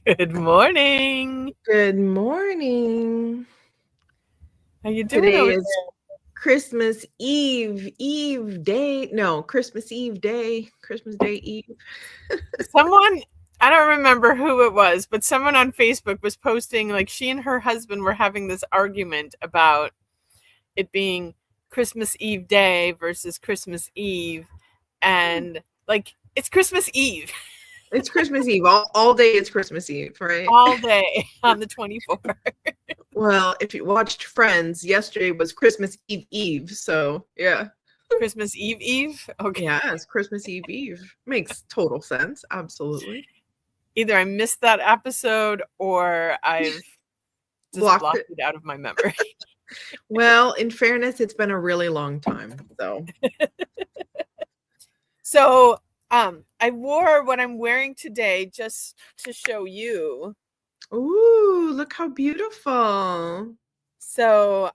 Good morning. Good morning. How you doing Today over is Christmas Eve day. No, Christmas Eve day. Christmas Day Eve. there? Someone, I don't remember who it was, but someone on Facebook was posting like she and her husband were having this argument about it being Christmas Eve day versus Christmas Eve. And like, it's Christmas Eve It's Christmas Eve. All day it's Christmas Eve, right? all day on the 24th. Well, if you watched Friends, yesterday was Christmas Eve Eve. So yeah. Christmas Eve Eve. Okay. Yeah, it's Christmas Eve Eve. Makes total sense. Absolutely. Either I missed that episode or I've just Blocked blocked it. it out of my memory. Well, in fairness, it's been a really long time. So So, I wore what I'm wearing today just to show you. ooh, look how beautiful. So,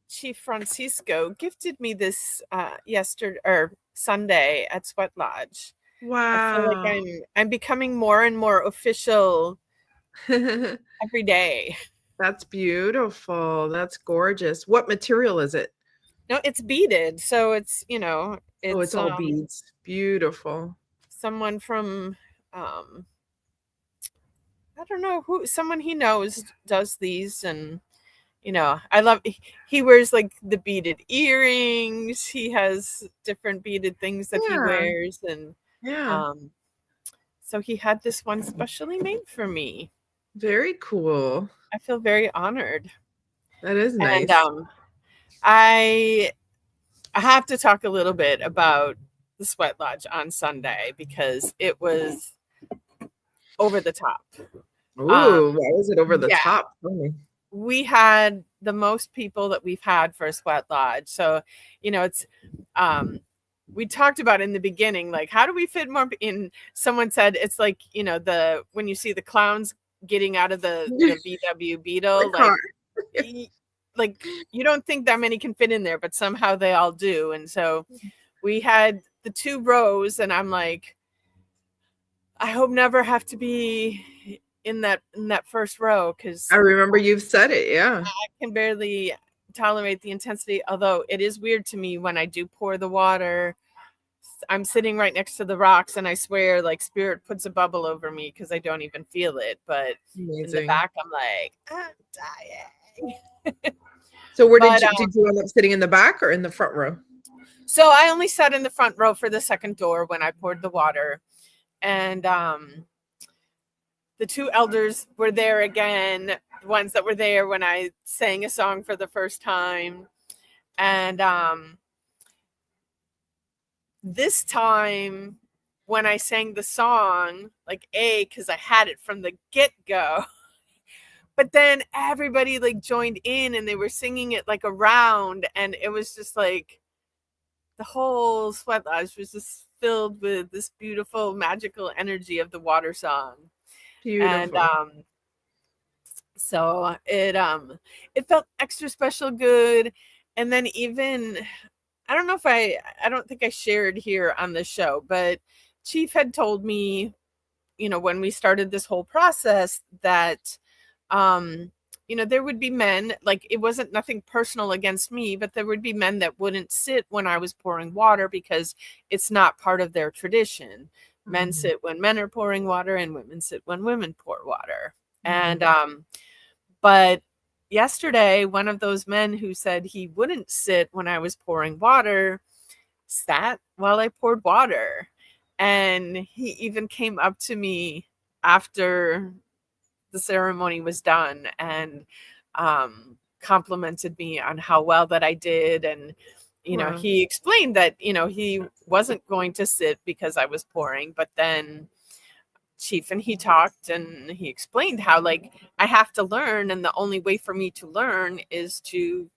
Chief Francisco gifted me this yesterday or Sunday at Sweat Lodge. I feel like Wow. I'm becoming more and more official every day. That's beautiful. That's gorgeous. What material is it? No, it's beaded, so Oh, it's it's all beads. Beautiful. someone from um I don't know who, someone he knows does these, and I love, he wears like the beaded earrings. He has different beaded things that he Yeah. wears. And Yeah. um, so he had this one specially made for me. Very cool. I feel very honored. That is And nice. I have to talk a little bit about the Sweat Lodge on Sunday because it was over the top. Ooh, why was it over the Yeah. top? Tell me. We had the most people that we've had for a Sweat Lodge. So, it's we talked about in the beginning, like, how do we fit more in? Someone said it's like, when you see the clowns getting out of the VW Beetle, The car. like you don't think that many can fit in there, but somehow they all do. And so we had the 2 rows, and I'm like, I hope never have to be in that first row, because I remember you've said it. Yeah. I can barely tolerate the intensity, although it is weird to me when I do pour the water. I'm sitting right next to the rocks, and I swear, like, spirit puts a bubble over me because I don't even feel it. But in the Amazing. back, I'm like, I'm dying. So where But did you end up sitting, in the back or in the front row? so I only sat in the front row for the second door when I poured the water. And the 2 elders were there again, the ones that were there when I sang a song for the first time. And this time when I sang the song, like, because I had it from the get-go, but then everybody like joined in and they were singing it like around, and it was just like the whole Sweat Lodge was just filled with this beautiful magical energy of the water song. And Beautiful. so it felt extra special good. And then even, I don't know if I don't think I shared here on the show, but Chief had told me, when we started this whole process, that there would be men, like, it wasn't nothing personal against me, but there would be men that wouldn't sit when I was pouring water because it's not part of their tradition. Men sit when men are pouring water, and women sit when women pour water. And but yesterday, one of those men who said he wouldn't sit when I was pouring water sat while I poured water. And he even came up to me after the ceremony was done and complimented me on how well that I did. And, Wow. he explained that, he wasn't going to sit because I was pouring, but then Chief and he talked, and he explained how, like, I have to learn, and the only way for me to learn is to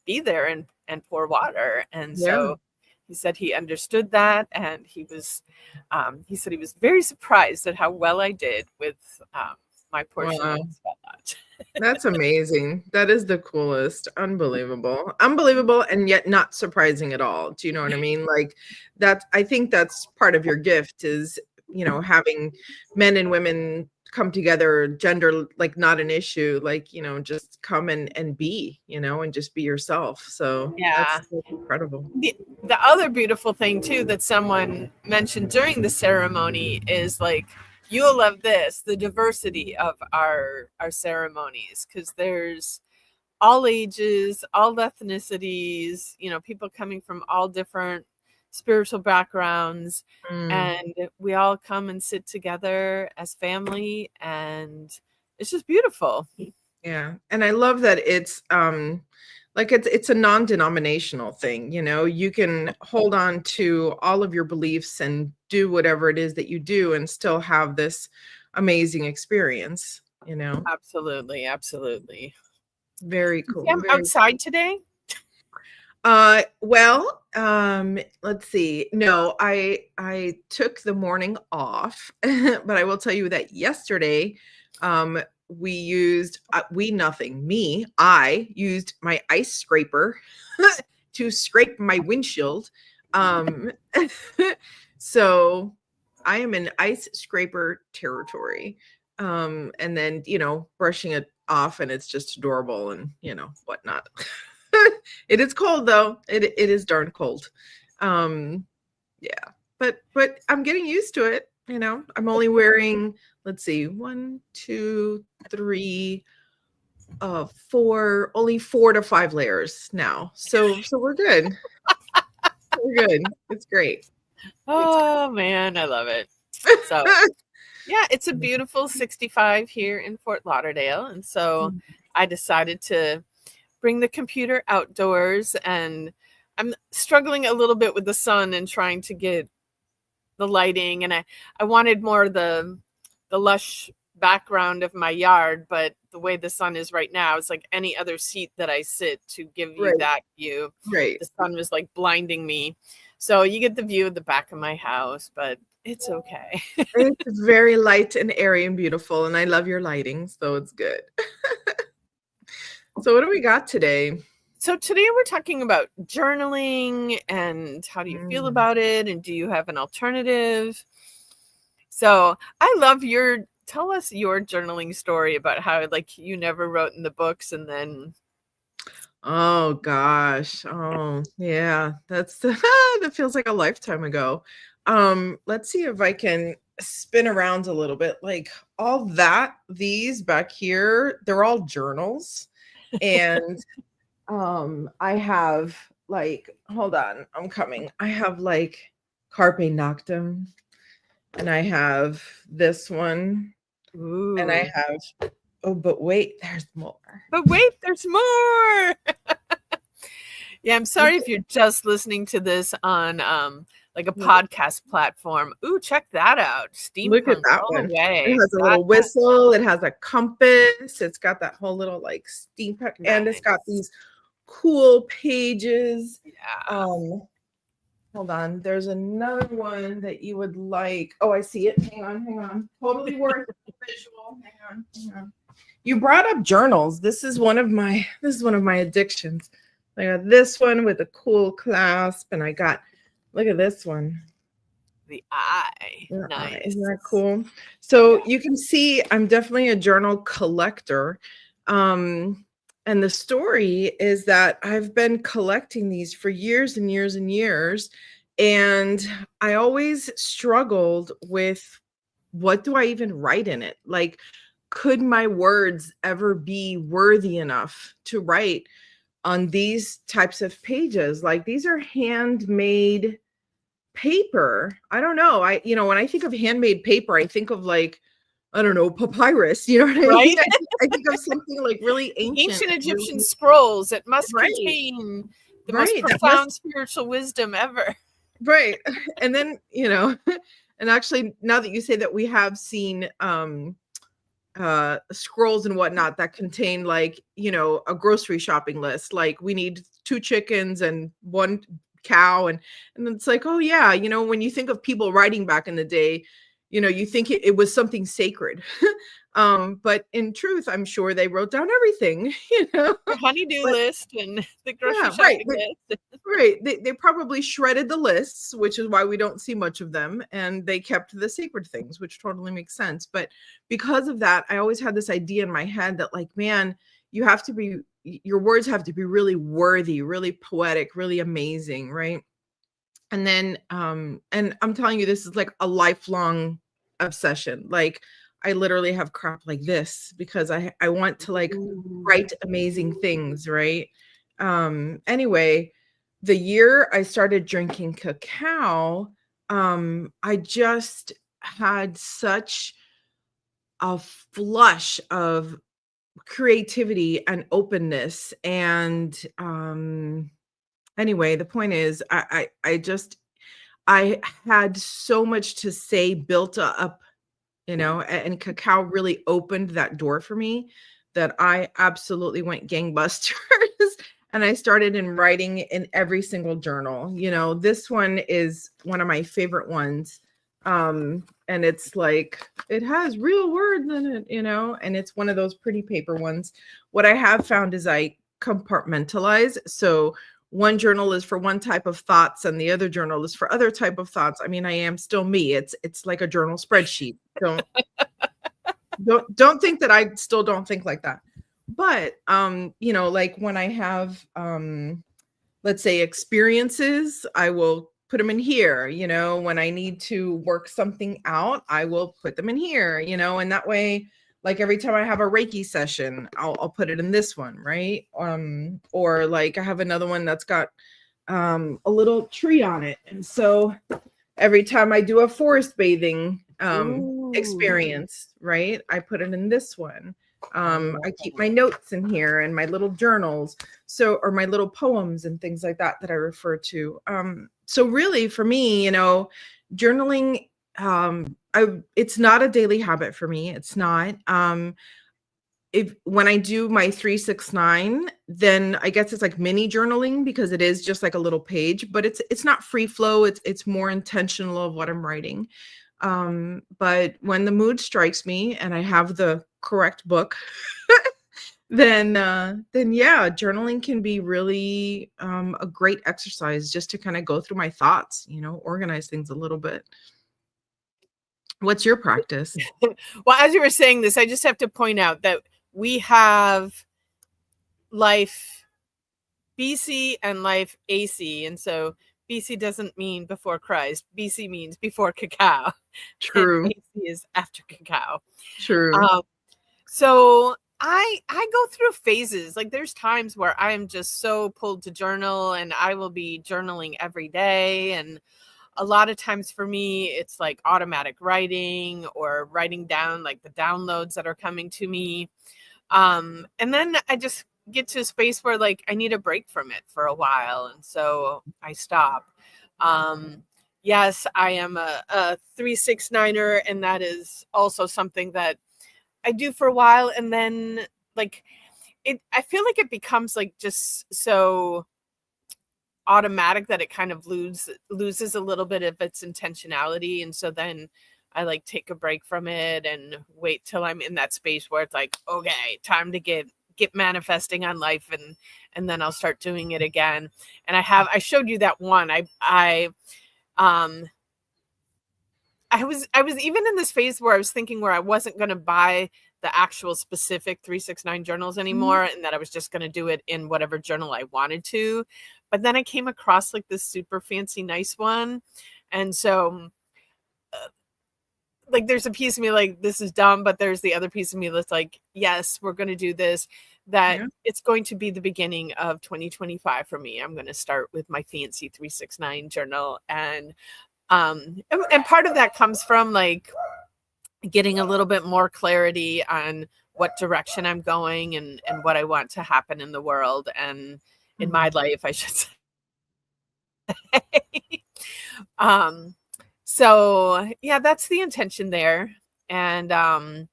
be there and pour water. And Yeah. so he said he understood that, and he said he was very surprised at how well I did with my portion Wow. of the Sweat Lodge. That's amazing. That is the coolest. Unbelievable. Unbelievable, and yet not surprising at all. Do you know what I mean? Like, I think that's part of your gift, is having men and women come together, gender like not an issue, like, just come and be, and just be yourself. So Yeah. that's incredible. The other beautiful thing too that someone mentioned during the ceremony is like, you'll love this, the diversity of our ceremonies, because there's all ages, all ethnicities, people coming from all different spiritual backgrounds, Mm, and we all come and sit together as family, and it's just beautiful. yeah. And I love that it's like it's a non-denominational thing, you can hold on to all of your beliefs and do whatever it is that you do and still have this amazing experience. Absolutely, absolutely. Very You see, cool. I'm Very outside today. well, let's see. No, I took the morning off, but I will tell you that yesterday, we used we nothing me. I used my ice scraper to scrape my windshield. Um, so I am in ice scraper territory. And then brushing it off, and it's just adorable and whatnot. It is cold though. It is darn cold. Um, yeah, but I'm getting used to it. I'm only wearing, let's see, one, two, three, four, only 4 to 5 layers now. So we're good. We're good. It's great. It's Oh man, I love it. So yeah, it's a beautiful 65 here in Fort Lauderdale, and so I decided to bring the computer outdoors, and I'm struggling a little bit with the sun and trying to get the lighting, and I wanted more of the lush background of my yard, but the way the sun is right now, it's like any other seat that I sit to give you right, that view. right. The sun was like blinding me. So you get the view of the back of my house, but it's okay. It's very light and airy and beautiful, and I love your lighting, so it's good. So what do we got today? So today we're talking about journaling and how do you feel Mm. about it, and do you have an alternative? So I love tell us your journaling story about how like you never wrote in the books and then Oh gosh. Oh, yeah. That's that feels like a lifetime ago. Let's see if I can spin around a little bit. Like all that, these back here, they're all journals. And I have like, hold on, I'm coming. I have like Carpe Noctem, and I have this one, and I ooh. have, oh, but wait, there's more. But wait, there's more. Yeah, I'm Look sorry if you're just listening to this on like a look podcast platform. Ooh, check that out. Look at Steampunk that all the one. It way. has a little whistle, it has a compass, it's got that whole little, like, steampunk, and it's got Nice. these cool pages. Yeah. Um, Hold on, there's another one that you would like. Oh, I see it. Hang on. Totally worth the visual. Hang on. You brought up journals. This is one of my addictions. I got this one with a cool clasp, and I got, look at this one. The eye. Your eye. Nice. Isn't that cool? So Yeah. you can see I'm definitely a journal collector. And the story is that I've been collecting these for years and years and years. And I always struggled with, what do I even write in it? Like, could my words ever be worthy enough to write on these types of pages? Like, these are handmade paper. I don't know. When I think of handmade paper, I think of, like, I don't know, papyrus. You know what I Right? mean? I think of something like really ancient, Ancient Egyptian really, scrolls. It must right, contain the most right. That must, profound spiritual wisdom ever. right. And then, and actually, now that you say that, we have seen scrolls and whatnot that contain, like, a grocery shopping list. Like, we need 2 chickens and 1 cow, and it's like, oh yeah, when you think of people writing back in the day, you think it was something sacred. But in truth, I'm sure they wrote down everything, Your honeydew but list and the grocery yeah, right. shopping list. Right. They probably shredded the lists, which is why we don't see much of them. And they kept the sacred things, which totally makes sense. But because of that, I always had this idea in my head that, like, man, your words have to be really worthy, really poetic, really amazing. Right. And then, and I'm telling you, this is like a lifelong obsession. Like, I literally have crap like this because I want to, like, Ooh. write amazing things. Right. Anyway, the year I started drinking cacao, I just had such a flush of creativity and openness. And anyway, the point is, I had so much to say built up, and cacao really opened that door for me that I absolutely went gangbusters. And I started in writing in every single journal. This one is one of my favorite ones. And it's like, it has real words in it, and it's one of those pretty paper ones. What I have found is I compartmentalize. So one journal is for one type of thoughts and the other journal is for other type of thoughts. I mean, I am still me. It's like a journal spreadsheet. Don't think that I still don't think like that. But like when I have let's say experiences, I will put them in here. When I need to work something out, I will put them in here, and that way, like every time I have a Reiki session, I'll put it in this one, right? Or like I have another one that's got a little tree on it. And so every time I do a forest bathing Ooh. experience, right, I put it in this one. I love I keep that. my notes in here and my little journals, or my little poems and things like that I refer to. So really for me, journaling, it's not a daily habit for me. It's not. If when I do my 369, then I guess it's like mini journaling because it is just like a little page, but it's not free flow. It's more intentional of what I'm writing. But when the mood strikes me and I have the correct book, then yeah, journaling can be really a great exercise just to kind of go through my thoughts, organize things a little bit. What's your practice? Well, as you were saying this, I just have to point out that we have life BC and life AC. And so BC doesn't mean before Christ. BC means before cacao. And True, AC is after cacao. true. Um, so I go through phases. Like there's times where I am just so pulled to journal and I will be journaling every day. And a lot of times for me, it's like automatic writing or writing down like the downloads that are coming to me. And then I just get to a space where like I need a break from it for a while. And so I stop. Um, yes, I am a 369er, and that is also something that I do for a while. And then like I feel like it becomes like just so automatic that it kind of loses a little bit of its intentionality. And so then I like take a break from it and wait till I'm in that space where it's like, okay, time to get manifesting on life, and then I'll start doing it again. And I showed you that one. Um I was even in this phase where I was thinking where I wasn't going to buy the actual specific 369 journals Mhm. anymore, and that I was just going to do it in whatever journal I wanted to. But then I came across like this super fancy nice one. And so like there's a piece of me like this is dumb, but there's the other piece of me that's like, yes, we're going to do this, that Yeah. it's going to be the beginning of 2025 for me. I'm going to start with my fancy 369 journal. And part of that comes from like getting a little bit more clarity on what direction I'm going and what I want to happen in the world and in my Mhm. life, I should say. um, so yeah, that's the intention there. And I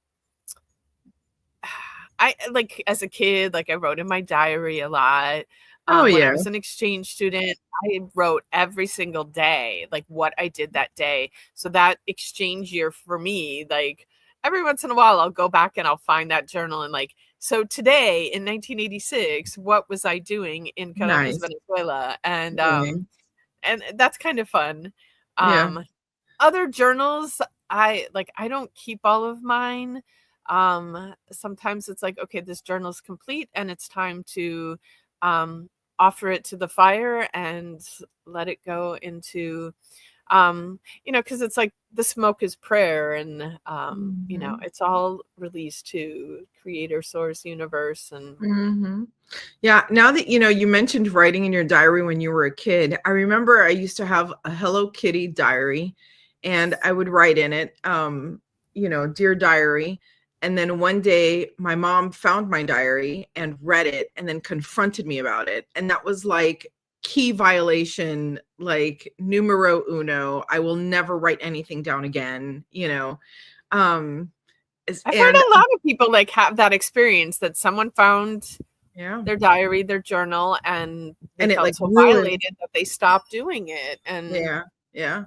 like as a kid, like I wrote in my diary a lot. Oh, When I yeah. was an exchange student, I wrote every single day, like what I did that day. So that exchange year for me, like every once in a while, I'll go back and I'll find that journal and like, so today in 1986, what was I doing in Caracas, Nice. Venezuela? Okay. And that's kind of fun. Yeah. Um, Other journals, I don't keep all of mine. Sometimes it's like, okay, this journal's complete and it's time to um offer it to the fire and let it go into because it's like the smoke is prayer, and Mhm. it's all released to creator, source, universe. And Mhm. Yeah, now that you mentioned writing in your diary when you were a kid, I remember I used to have a Hello Kitty diary, and I would write in it, "Dear diary." And then one day my mom found my diary and read it and then confronted me about it. And that was like key violation, like numero uno. I will never write anything down again. Um, I've heard and a lot of people like have that experience that someone found yeah, their diary, their journal, and they and it felt like so ruined. violated that they stopped doing it. And Yeah, yeah.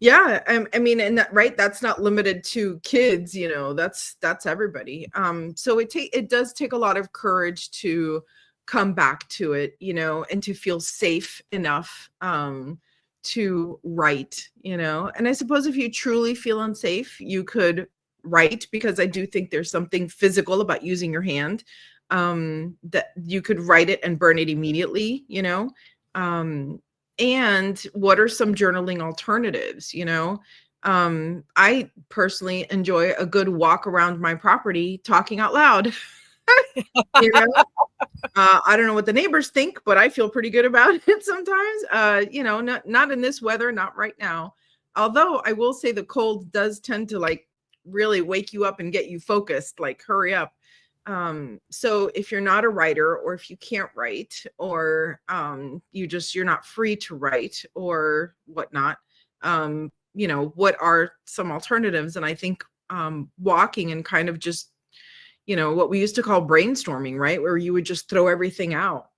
Yeah, I mean, and that, right, that's not limited to kids. That's everybody. So it does take a lot of courage to come back to it, and to feel safe enough to write. And I suppose if you truly feel unsafe, you could write, because I do think there's something physical about using your hand, that you could write it and burn it immediately. Um, and what are some journaling alternatives? I personally enjoy a good walk around my property talking out loud. you know I don't know what the neighbors think, but I feel pretty good about it sometimes. Not in this weather, not right now. Although I will say the cold does tend to like really wake you up and get you focused, like hurry up. So if you're not a writer, or if you can't write, or you're not free to write or whatnot, what are some alternatives? And I think walking and kind of just what we used to call brainstorming, right? Where you would just throw everything out.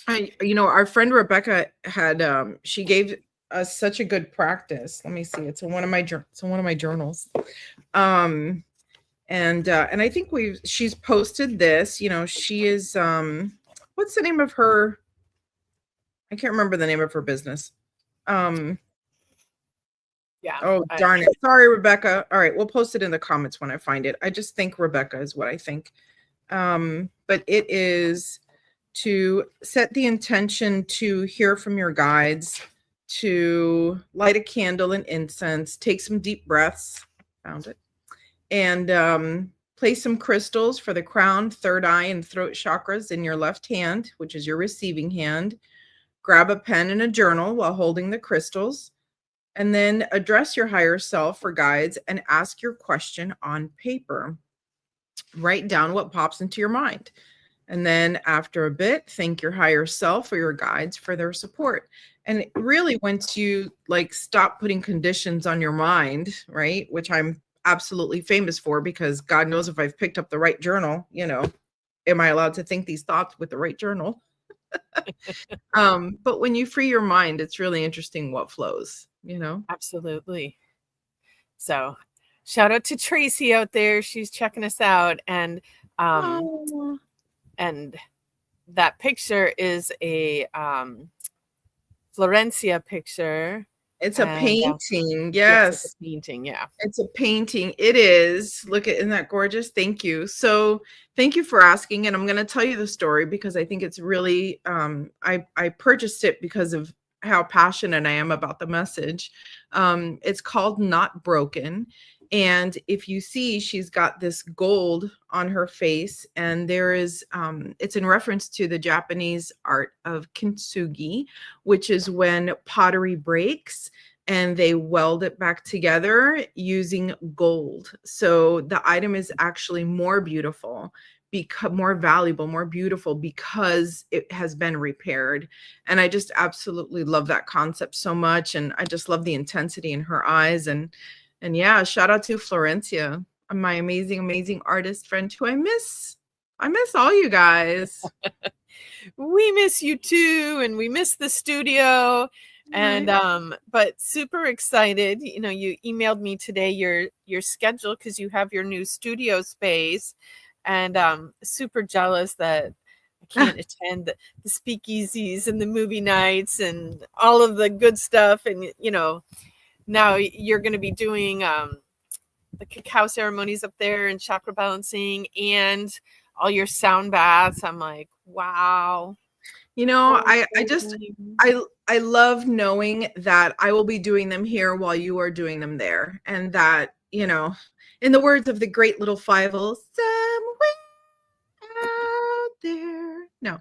Our friend Rebecca had, she gave us such a good practice. Let me see. It's in one of my journals. And I think she's posted this, she is, what's the name of her? I can't remember the name of her business. Um, yeah, oh, darn it. Sorry, Rebecca. All right. We'll post it in the comments when I find it. I just think Rebecca is what I think. But it is to set the intention to hear from your guides, to light a candle and incense, take some deep breaths, found it, and place some crystals for the crown, third eye, and throat chakras in your left hand, which is your receiving hand. Grab a pen and a journal while holding the crystals, and then address your higher self for guides and ask your question on paper. Write down what pops into your mind. And then after a bit, thank your higher self or your guides for their support. And really, once you like stop putting conditions on your mind, right? Which I'm absolutely famous for, because God knows if I've picked up the right journal, am I allowed to think these thoughts with the right journal? But when you free your mind, it's really interesting what flows. absolutely. So shout out to Tracy out there. She's checking us out. Um Oh, and that picture is a Florencia picture. it's a And painting. yes, it's a Yes. painting. Yeah. It's a painting. It is. Look at, isn't that gorgeous? Thank you. So thank you for asking. And I'm going to tell you the story because I think it's really, I purchased it because of how passionate I am about the message. It's called Not Broken. And if you see, she's got this gold on her face, and there is, it's in reference to the Japanese art of kintsugi, which is when pottery breaks and they weld it back together using gold. So the item is actually more beautiful, more valuable, more beautiful, because it has been repaired. And I just absolutely love that concept so much. And I just love the intensity in her eyes. And yeah, shout out to Florencia, my amazing, amazing artist friend who I miss. I miss all you guys. We miss you too, and we miss the studio. And Right. but super excited. You know, you emailed me today your schedule because you have your new studio space, and super jealous that I can't attend the speakeasies and the movie nights and all of the good stuff. And you know, now you're going to be doing the cacao ceremonies up there and chakra balancing and all your sound baths. I'm like, wow. You know, Full I just swing. I love knowing that I will be doing them here while you are doing them there. And that, you know, in the words of the great little Fievel, somewhere out there. No.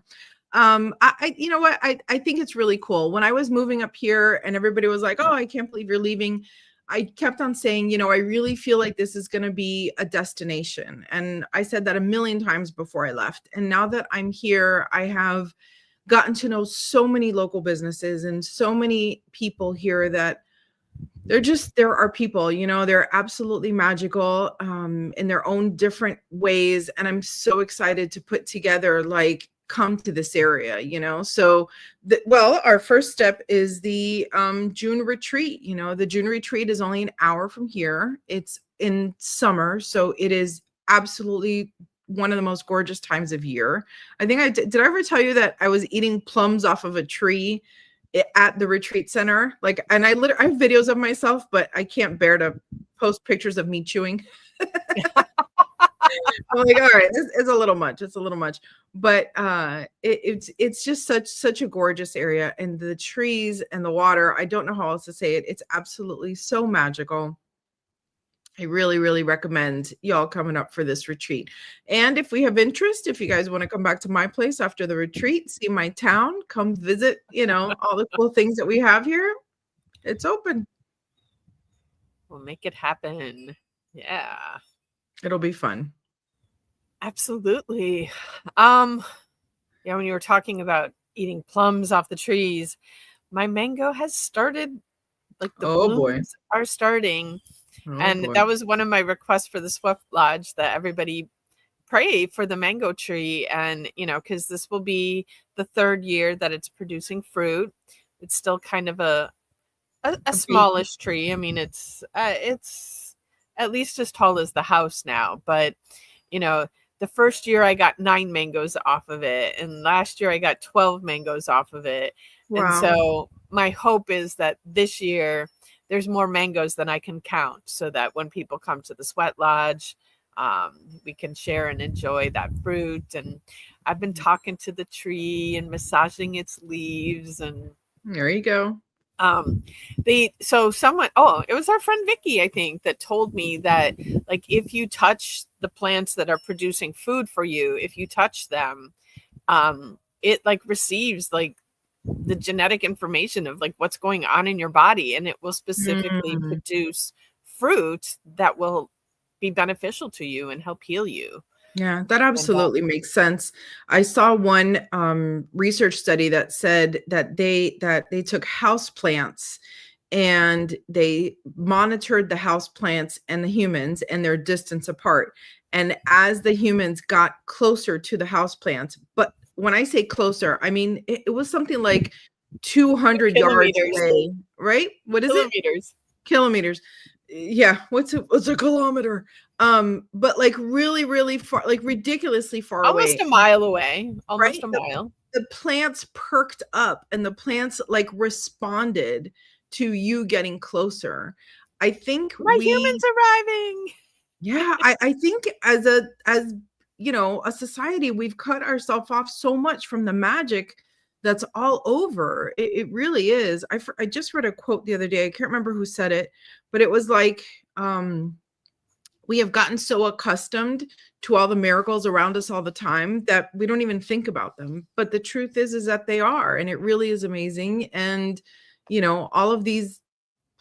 You know what? I think it's really cool. When I was moving up here and everybody was like, "Oh, I can't believe you're leaving." I kept on saying, you know, I really feel like this is going to be a destination. And I said that a million times before I left. And now that I'm here, I have gotten to know so many local businesses and so many people here that there are people, you know, they're absolutely magical in their own different ways. And I'm so excited to put together, like, come to this area, you know. So well, our first step is the June retreat. You know, the June retreat is only an hour from here. It's in summer, so it is absolutely one of the most gorgeous times of year. I think did I ever tell you that I was eating plums off of a tree at the retreat center? Like, and I have videos of myself, but I can't bear to post pictures of me chewing. I'm like, all right, it's a little much. It's a little much, but it's just such a gorgeous area, and the trees and the water. I don't know how else to say it. It's absolutely so magical. I really, really recommend y'all coming up for this retreat. And if we have interest, if you guys want to come back to my place after the retreat, see my town, come visit, you know, all the cool things that we have here, it's open. We'll make it happen. Yeah. It'll be fun. Absolutely. Yeah, when you were talking about eating plums off the trees, my mango has started, like the Oh boy. blooms are starting. Oh And boy. that was one of my requests for the Sweat Lodge, that everybody pray for the mango tree. And, you know, because this will be the third year that it's producing fruit. It's still kind of a A baby. smallish tree. I mean, it's at least as tall as the house now. But, you know, the first year I got 9 mangoes off of it, and last year I got 12 mangoes off of it. And Wow. so my hope is that this year there's more mangoes than I can count, so that when people come to the Sweat Lodge, we can share and enjoy that fruit. And I've been talking to the tree and massaging its leaves. And There you go. someone, oh, it was our friend Vicky, I think, that told me that, like, if you touch the plants that are producing food for you, if you touch them, it like receives like the genetic information of like what's going on in your body, and it will specifically Mm. produce fruit that will be beneficial to you and help heal you. Yeah, that And absolutely makes sense. I saw one research study that said that they took house plants and they monitored the house plants and the humans and their distance apart. And as the humans got closer to the house plants, but when I say closer, I mean it was something like 200 yards kilometers, away, right? What is it? kilometers, Kilometers. Yeah, what's a kilometer? But like really, really far, like ridiculously far almost away, a mile away, almost right? a mile. The plants perked up and the plants like responded to you getting closer. I think My humans arriving. yeah, I think as you know, a society, we've cut ourselves off so much from the magic that's all over. It really is. I just read a quote the other day. I can't remember who said it, but it was like, we have gotten so accustomed to all the miracles around us all the time that we don't even think about them. But the truth is that they are, and it really is amazing. And you know, all of these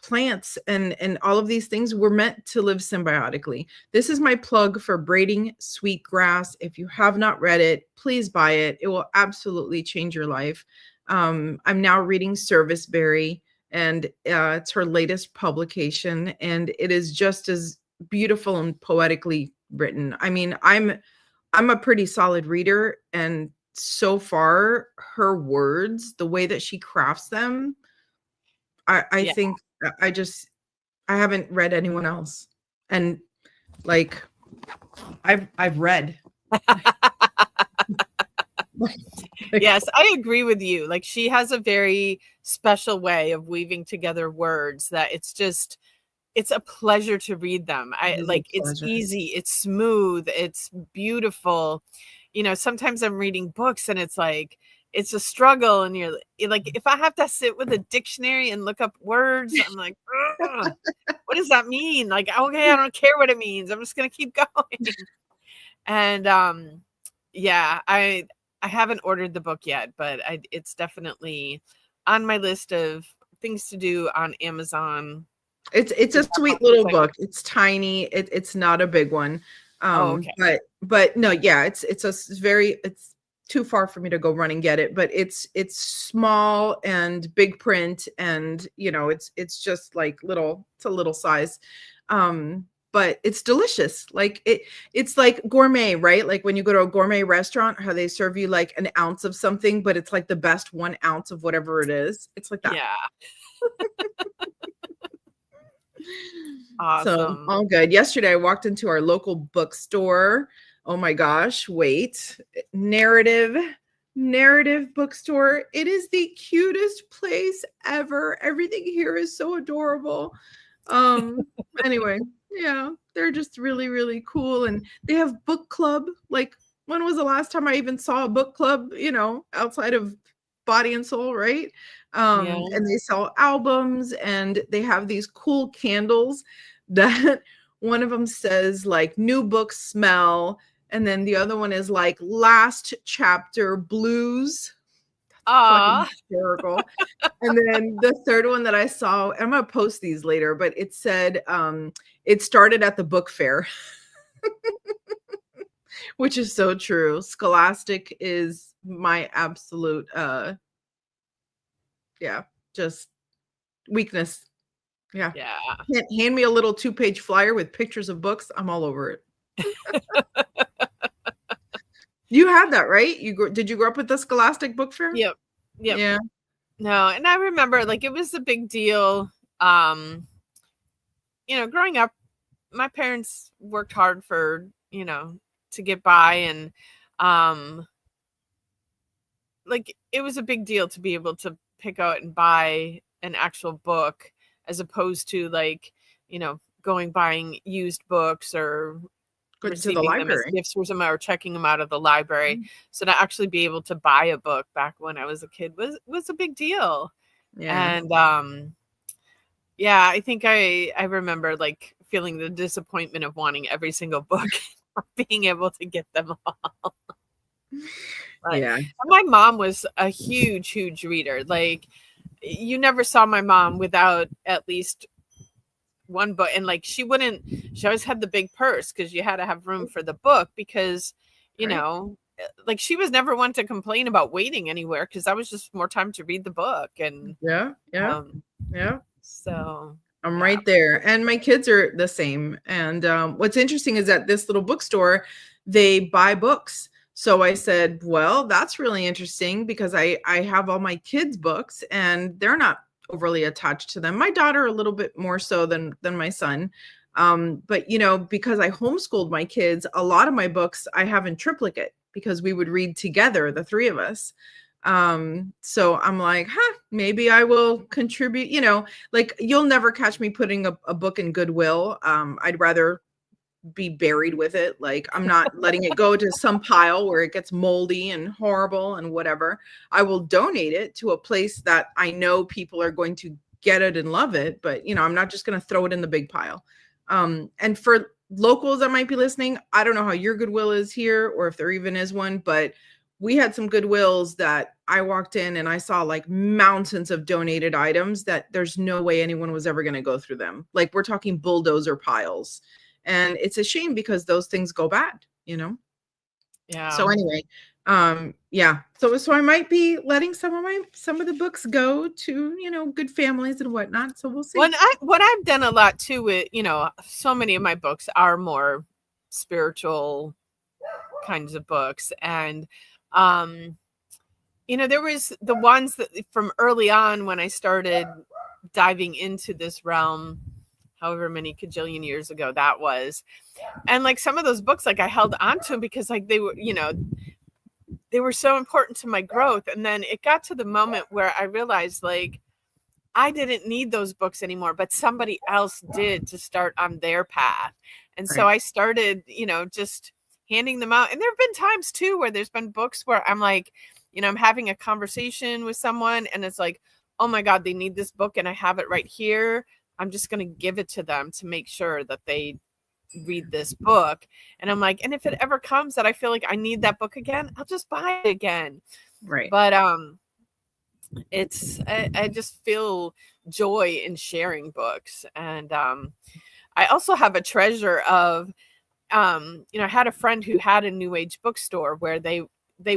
plants and all of these things were meant to live symbiotically. This is my plug for Braiding Sweetgrass. If you have not read it, please buy it. It will absolutely change your life. I'm now reading Serviceberry, and it's her latest publication, and it is just as beautiful and poetically written. I mean, I'm a pretty solid reader, and so far, her words, the way that she crafts them, I Yeah. think I haven't read anyone else. And like I've read. Like, Yes, I agree with you. Like she has a very special way of weaving together words that it's a pleasure to read them. it I is a like it's pleasure. easy, it's smooth, it's beautiful. Sometimes I'm reading books and it's like it's a struggle and you're like if I have to sit with a dictionary and look up words, I'm like, "Ugh, what does that mean?" Like, okay, I don't care what it means. I'm just going to keep going. And yeah, I haven't ordered the book yet, but it's definitely on my list of things to do on Amazon. It's To a check off sweet the little list. book. It's tiny. It's not a big one. Oh, okay. But no, yeah, it's too far for me to go run and get it, but it's small and big print, and it's just like it's a little size. But it's delicious. Like it's like gourmet, right? Like when you go to a gourmet restaurant, how they serve you like an ounce of something, but it's like the best 1 ounce of whatever it is. It's like that. Yeah. So Awesome. all good. Yesterday, I walked into our local bookstore. Oh my gosh, wait. Narrative bookstore. It is the cutest place ever. Everything here is so adorable. Um, anyway, yeah, they're just really, really cool. And they have book club. Like, when was the last time I even saw a book club, outside of Body and Soul, right? Yeah. And they sell albums, and they have these cool candles that one of them says like new book smell, and then the other one is like last chapter blues. Fucking Aw. hysterical. And then the third one that I saw, I'm gonna post these later, but it said it started at the book fair. Which is so true. Scholastic is my absolute yeah, just weakness. Yeah. Yeah. Hand me a little 2-page flyer with pictures of books, I'm all over it. You had that, right? Did you grow up with the Scholastic Book Fair? Yep. Yep. Yeah. No, and I remember like it was a big deal. Growing up, my parents worked hard to get by, and um like it was a big deal to be able to pick out and buy an actual book as opposed to like, going buying used books or Good to the receiving them as library. gifts or something or checking them out of the library. So to actually be able to buy a book back when I was a kid was a big deal. Yeah. And yeah, I think I remember like feeling the disappointment of wanting every single book, not being able to get them all. But Yeah. my mom was a huge, huge reader. Like you never saw my mom without at least one book. And like she always had the big purse because you had to have room for the book because, Right. like she was never one to complain about waiting anywhere because that was just more time to read the book. And Yeah. Yeah. um Yeah. so I'm yeah. right there. And my kids are the same. And what's interesting is that this little bookstore, they buy books. So I said, well, that's really interesting because I have all my kids' books and they're not overly attached to them. My daughter a little bit more so than my son. But because I homeschooled my kids, a lot of my books I have in triplicate because we would read together, the three of us. So I'm like, maybe I will contribute, like you'll never catch me putting a book in Goodwill. I'd rather be buried with it. Like I'm not letting it go to some pile where it gets moldy and horrible and whatever. I will donate it to a place that I know people are going to get it and love it, but I'm not just going to throw it in the big pile. And for locals that might be listening, I don't know how your Goodwill is here or if there even is one, but we had some Goodwills that I walked in and I saw like mountains of donated items that there's no way anyone was ever going to go through them. Like we're talking bulldozer piles. And it's a shame because those things go bad. Yeah. So anyway, yeah. So I might be letting some of the books go to, good families and whatnot. So we'll see. What I've done a lot too with, so many of my books are more spiritual kinds of books. And Um, there was the ones that from early on when I started diving into this realm, however many cajillion years ago that was. And like some of those books, like I held on to them because like they were, they were so important to my growth. And then it got to the moment where I realized like I didn't need those books anymore, but somebody else did to start on their path. And so Right. I started, just handing them out. And there have been times too where there's been books where I'm like, I'm having a conversation with someone and it's like, oh my God, they need this book and I have it right here. I'm just going to give it to them to make sure that they read this book. And I'm like, and if it ever comes that I feel like I need that book again, I'll just buy it again. Right. But I just feel joy in sharing books. And I also have a treasure of I had a friend who had a new age bookstore where they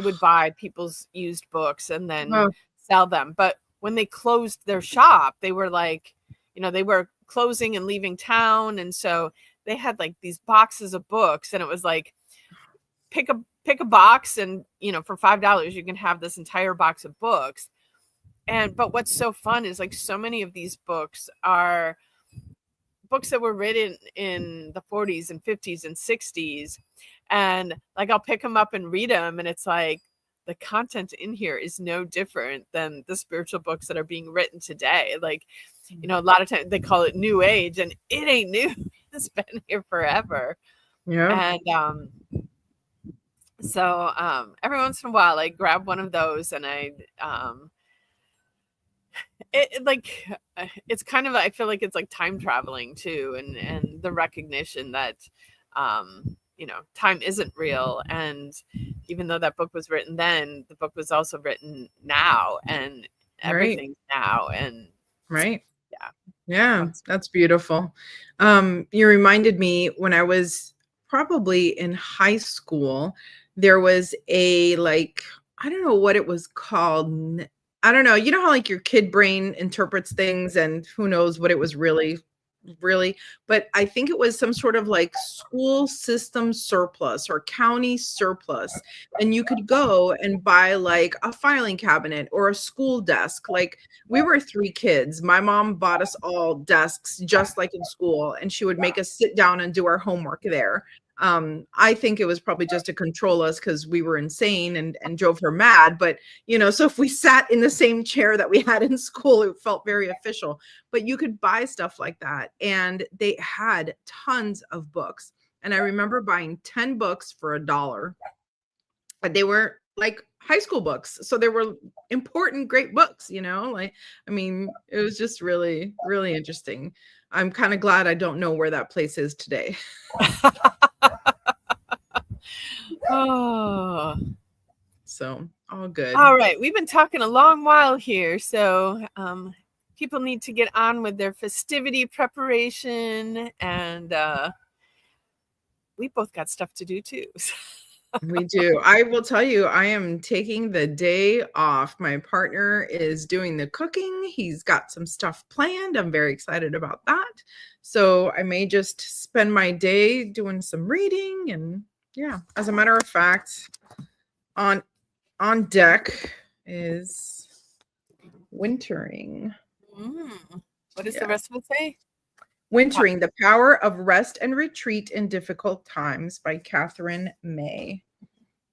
would buy people's used books and then Oh, sell them. But when they closed their shop, they were like, they were closing and leaving town. And so they had like these boxes of books and it was like, pick a box and, for $5, you can have this entire box of books. But what's so fun is like so many of these books are books that were written in the 40s and 50s and 60s. And like I'll pick them up and read them and it's like the content in here is no different than the spiritual books that are being written today. Like, a lot of times they call it new age and it ain't new. It's been here forever. yeah. And so every once in a while I grab one of those and I like it's kind of, I feel like it's like time traveling too, and the recognition that time isn't real. And even though that book was written then, the book was also written now, and Right. everything's now. And Right. yeah, Yeah, that's that's beautiful. You reminded me when I was probably in high school, there was a like, I don't know what it was called. I don't know. You know how like your kid brain interprets things and who knows what it was really, but I think it was some sort of like school system surplus or county surplus. And you could go and buy like a filing cabinet or a school desk. Like we were three kids. My mom bought us all desks just like in school, and she would make us sit down and do our homework there. I think it was probably just to control us because we were insane and drove her mad. But so if we sat in the same chair that we had in school, it felt very official. But you could buy stuff like that, and they had tons of books. And I remember buying 10 books for $1. And they were like high school books. So they were important, great books, like, I mean, it was just really, really interesting. I'm kind of glad I don't know where that place is today. oh, So all good. all right, we've been talking a long while here, so people need to get on with their festivity preparation, and we both got stuff to do too. We do. I will tell you, I am taking the day off. My partner is doing the cooking. He's got some stuff planned. I'm very excited about that. So I may just spend my day doing some reading. And yeah, as a matter of fact, on deck is Wintering. What does the Yeah. rest of it say? Wintering, The Power of Rest and Retreat in Difficult Times by Catherine May.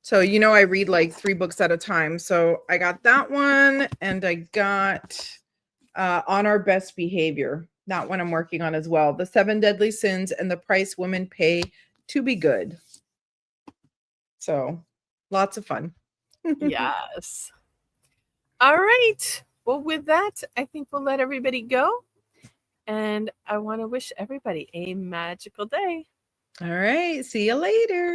So, I read like 3 books at a time. So I got that one, and I got On Our Best Behavior. That one I'm working on as well. The 7 Deadly Sins and the Price Women Pay to Be Good. So lots of fun. Yes. All right. Well, with that, I think we'll let everybody go. And I want to wish everybody a magical day. All right. See you later.